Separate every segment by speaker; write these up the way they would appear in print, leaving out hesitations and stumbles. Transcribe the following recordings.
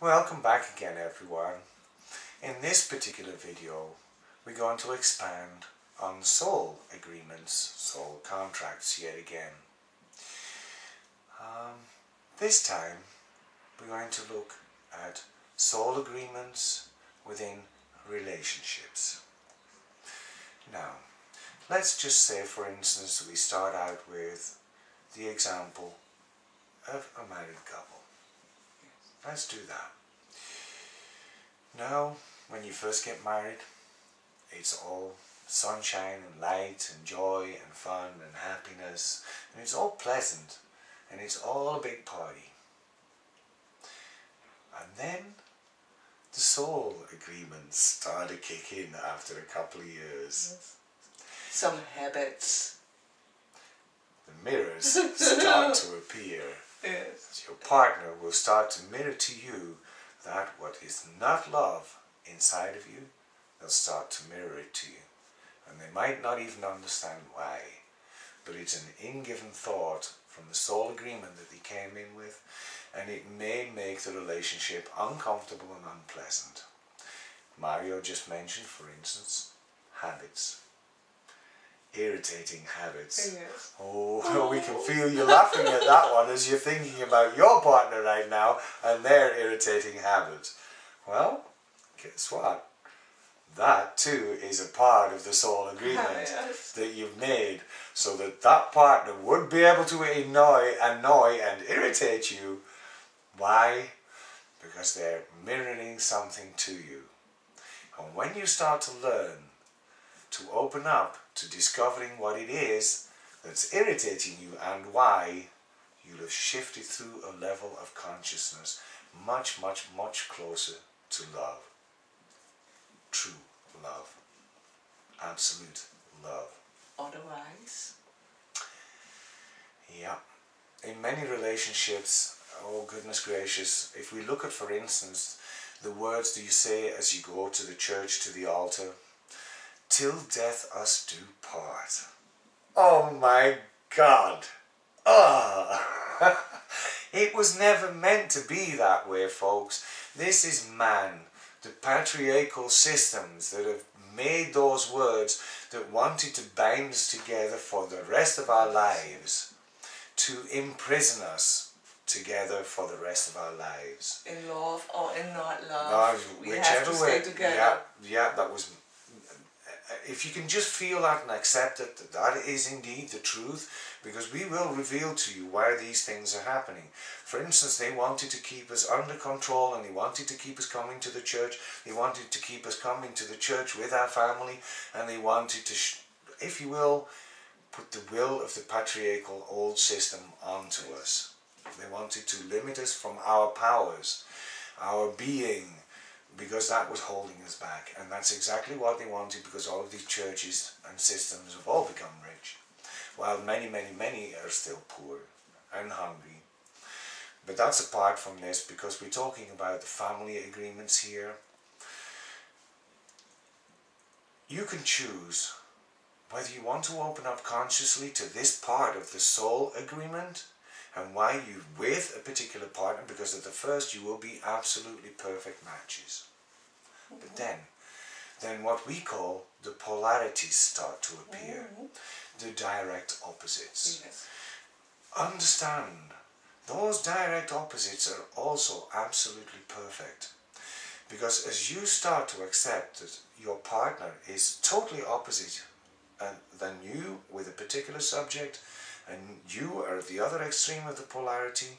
Speaker 1: Welcome back again, everyone. In this particular video we're going to expand on soul agreements, soul contracts yet again. This time we're going to look at soul agreements within relationships. Now, let's just say, for instance, we start out with the example of a married couple. Let's do that. Now, when you first get married, it's all sunshine and light and joy and fun and happiness, and it's all pleasant, and it's all a big party. And then the soul agreements start to kick in after a couple of years.
Speaker 2: Yes. Some habits.
Speaker 1: The mirrors start to appear.
Speaker 2: Yes.
Speaker 1: Your partner will start to mirror to you that what is not love inside of you, they'll start to mirror it to you. And they might not even understand why, but it's an in-given thought from the soul agreement that they came in with, and it may make the relationship uncomfortable and unpleasant. Mario just mentioned, for instance, habits. Irritating habits.
Speaker 2: Yes.
Speaker 1: Oh, we can feel you laughing at that one as you're thinking about your partner right now and their irritating habits. Well, guess what? That too is a part of the soul agreement
Speaker 2: Yes.
Speaker 1: that you've made, so that that partner would be able to annoy and irritate you. Why? Because they're mirroring something to you. And when you start to learn to open up to discovering what it is that's irritating you and why, you'll have shifted through a level of consciousness much closer to love. True love. Absolute love.
Speaker 2: Otherwise?
Speaker 1: Yeah. In many relationships, oh goodness gracious, if we look at, for instance, the words that you say as you go to the church, to the altar, "Till death us do part." Oh my God! It was never meant to be that way, folks. This is man, the patriarchal systems that have made those words that wanted to bind us together for the rest of our lives, to imprison us together for the rest of our lives.
Speaker 2: In love or in not love,
Speaker 1: No,
Speaker 2: we have to stay together.
Speaker 1: Yeah, that was... If you can just feel that and accept it, that is indeed the truth, because we will reveal to you why these things are happening. For instance, they wanted to keep us under control, and they wanted to keep us coming to the church. They wanted to keep us coming to the church with our family, and they wanted to, if you will, put the will of the patriarchal old system onto us. They wanted to limit us from our powers, our being, because that was holding us back. And that's exactly what they wanted, because all of these churches and systems have all become rich, while many are still poor and hungry. But that's apart from this, because we're talking about the family agreements here. You can choose whether you want to open up consciously to this part of the soul agreement, and why you're with a particular partner, because at the first you will be absolutely perfect matches. But then what we call the polarities start to appear, the direct opposites.
Speaker 2: Yes.
Speaker 1: Understand, those direct opposites are also absolutely perfect, because as you start to accept that your partner is totally opposite than you with a particular subject, and you are at the other extreme of the polarity,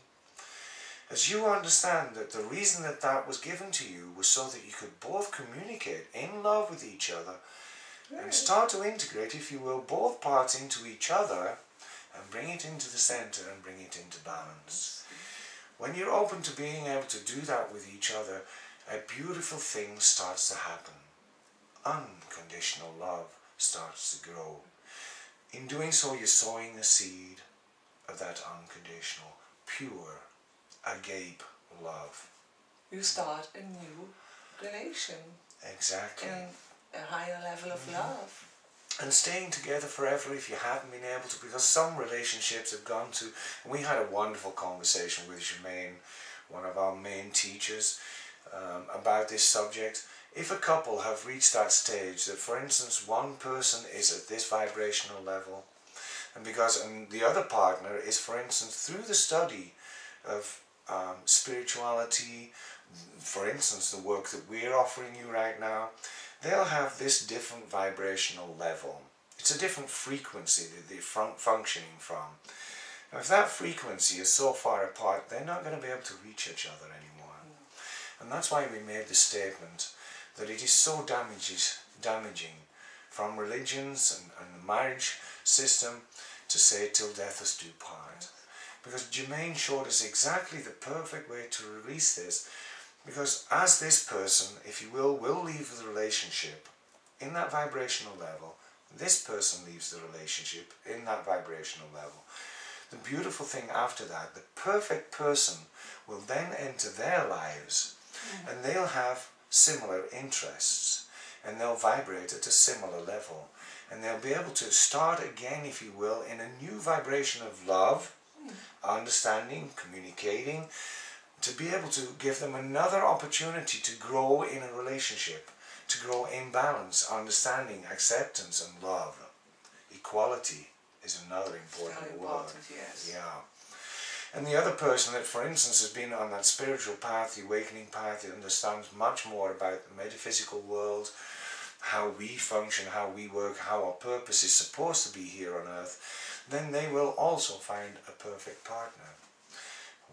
Speaker 1: as you understand that the reason that that was given to you was so that you could both communicate in love with each other, and start to integrate, if you will, both parts into each other, and bring it into the center and bring it into balance. When you're open to being able to do that with each other, a beautiful thing starts to happen. Unconditional love starts to grow. In doing so, you're sowing the seed of that unconditional, pure, agape love.
Speaker 2: You start a new relation.
Speaker 1: Exactly.
Speaker 2: In a higher level of love.
Speaker 1: And staying together forever if you haven't been able to, because some relationships have gone to... We had a wonderful conversation with Jermaine one of our main teachers, about this subject. If a couple have reached that stage that, for instance, one person is at this vibrational level, and the other partner is, for instance, through the study of spirituality, for instance, the work that we're offering you right now, they'll have this different vibrational level. It's a different frequency that they're functioning from. Now, if that frequency is so far apart, they're not going to be able to reach each other anymore. And that's why we made the statement that it is so damaging from religions and the marriage system to say till death us do part. Because Jermaine showed us exactly the perfect way to release this. Because as this person, if you will leave the relationship in that vibrational level, this person leaves the relationship in that vibrational level. The beautiful thing after that, the perfect person will then enter their lives, and they'll have similar interests, and they'll vibrate at a similar level, and they'll be able to start again, if you will, in a new vibration of love, understanding, communicating, to be able to give them another opportunity to grow in a relationship, to grow in balance, understanding, acceptance and love. Equality is another important word.
Speaker 2: Yes.
Speaker 1: Yeah. And the other person that, for instance, has been on that spiritual path, the awakening path, that understands much more about the metaphysical world, how we function, how we work, how our purpose is supposed to be here on earth, then they will also find a perfect partner.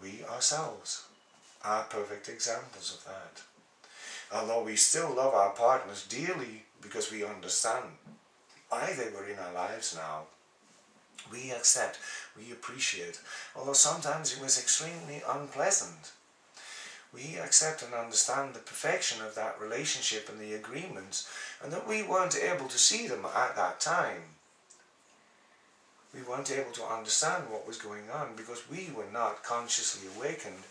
Speaker 1: We ourselves are perfect examples of that. Although we still love our partners dearly because we understand why they were in our lives now, we accept, we appreciate, although sometimes it was extremely unpleasant. We accept and understand the perfection of that relationship and the agreements, and that we weren't able to see them at that time. We weren't able to understand what was going on because we were not consciously awakened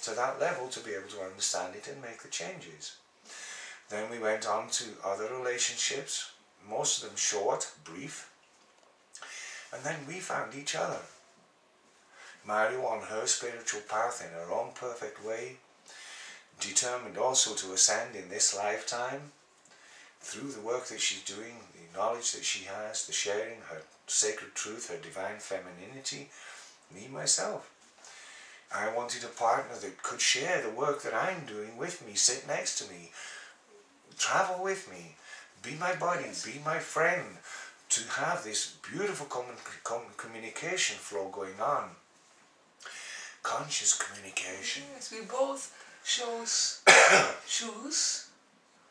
Speaker 1: to that level to be able to understand it and make the changes. Then we went on to other relationships, most of them short, brief, and then we found each other. Mario on her spiritual path in her own perfect way, determined also to ascend in this lifetime through the work that she's doing, the knowledge that she has, the sharing, her sacred truth, her divine femininity. Me, myself, I wanted a partner that could share the work that I'm doing with me, sit next to me, travel with me, be my buddy, be my friend, to have this beautiful communication flow going on. Conscious communication.
Speaker 2: Yes, we both choose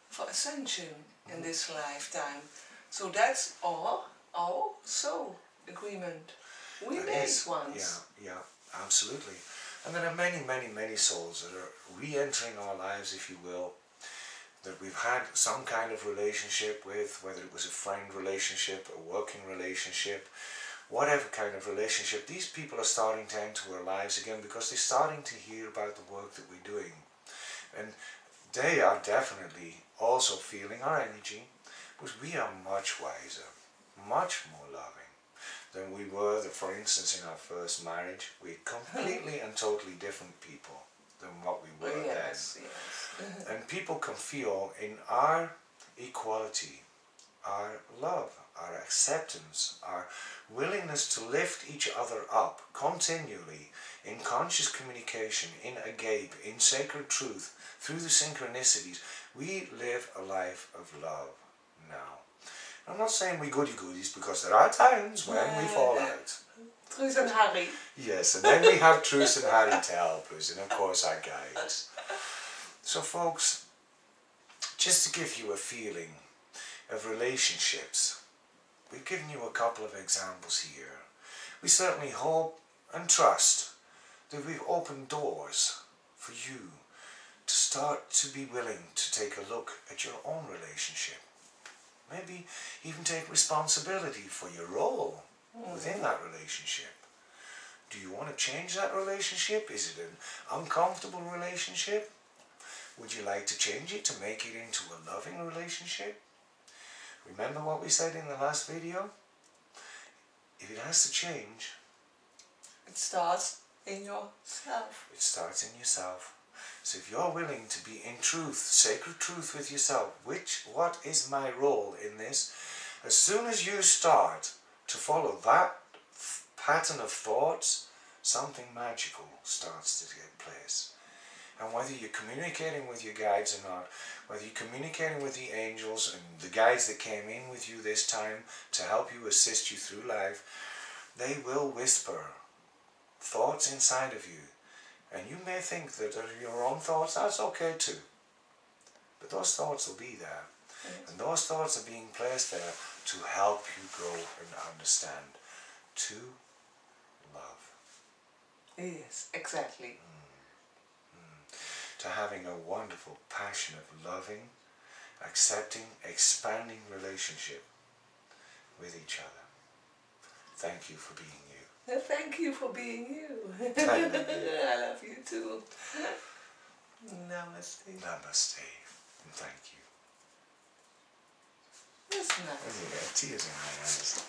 Speaker 2: for ascension in this lifetime. So that's our soul agreement. We made once.
Speaker 1: Yeah, absolutely. And there are many, many, many souls that are re-entering our lives, if you will, that we've had some kind of relationship with, whether it was a friend relationship, a working relationship, whatever kind of relationship. These people are starting to enter our lives again because they're starting to hear about the work that we're doing. And they are definitely also feeling our energy, because we are much wiser, much more loving than we were, for instance, in our first marriage. We're completely and totally different people than what we were then. And people can feel in our equality, our love, our acceptance, our willingness to lift each other up continually in conscious communication, in agape, in sacred truth, through the synchronicities. We live a life of love now. I'm not saying we goody-goodies, because there are times when we fall out.
Speaker 2: Truus and Harry.
Speaker 1: Yes, and then we have Truus and Harry to help us, and of course our guides. So folks, just to give you a feeling of relationships, we've given you a couple of examples here. We certainly hope and trust that we've opened doors for you to start to be willing to take a look at your own relationship. Maybe even take responsibility for your role within that relationship. Do you want to change that relationship? Is it an uncomfortable relationship? Would you like to change it to make it into a loving relationship? Remember what we said in the last video? If it has to change,
Speaker 2: It starts In yourself.
Speaker 1: It starts in yourself. So if you're willing to be in truth, sacred truth with yourself, what is my role in this? As soon as you start to follow that pattern of thoughts, something magical starts to take place. And whether you're communicating with your guides or not, whether you're communicating with the angels and the guides that came in with you this time to help you, assist you through life, they will whisper thoughts inside of you. And you may think that are your own thoughts, that's okay too. But those thoughts will be there. And those thoughts are being placed there to help you grow and understand. To love.
Speaker 2: Yes, exactly.
Speaker 1: To having a wonderful, passionate, loving, accepting, expanding relationship with each other. Thank you for being you.
Speaker 2: Thank you for being you.
Speaker 1: I love you.
Speaker 2: I love you too. Namaste.
Speaker 1: Namaste. And thank you.
Speaker 2: That's nice.
Speaker 1: I got tears in my eyes.